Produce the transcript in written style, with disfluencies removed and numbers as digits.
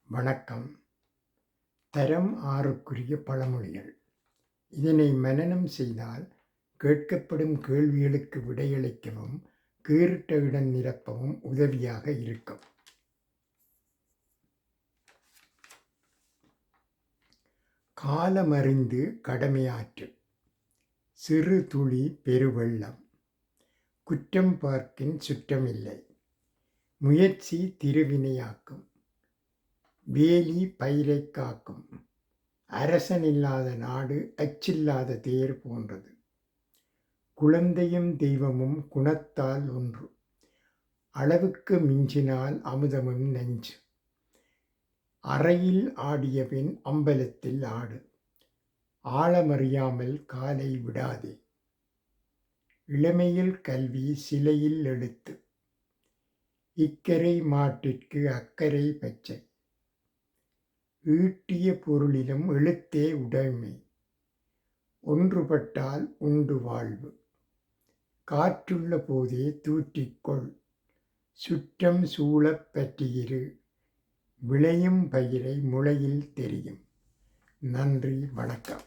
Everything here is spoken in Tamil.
வணக்கம். தரம் 6க்குரிய பழமொழிகள். இதனை மனனம் செய்தால் கேட்கப்படும் கேள்விகளுக்கு விடையளிக்கவும் கீறிட்ட இடம் நிரப்பவும் உதவியாக இருக்கும். காலமறிந்து கடமையாற்று. சிறு துளி பெருவெள்ளம். குற்றம் பார்க்கின் சுற்றமில்லை. முயற்சி திருவினையாக்கும். வேலி பயிரைக் காக்கும். அரசன் இல்லாத நாடு அச்சில்லாத தேர் போன்றது. குழந்தையும் தெய்வமும் குணத்தால் ஒன்று. அளவுக்கு மிஞ்சினால் அமுதமும் நஞ்சு. அறையில் ஆடிய பின் அம்பலத்தில் ஆடு. ஆழமறியாமல் காலை விடாதே. இளமையில் கல்வி சிலையில் எழுத்து. இக்கரை மாட்டிற்கு அக்கரை பச்சை. ஈட்டிய பொருளிலும் எழுத்தே உடைமை. ஒன்றுபட்டால் உண்டு வாழ்வு. காற்றுள்ள போதே தூற்றிக்கொள். சுற்றம் சூழப் பற்றியிரு. விளையும் பயிரை முளையில் தெரியும். நன்றி, வணக்கம்.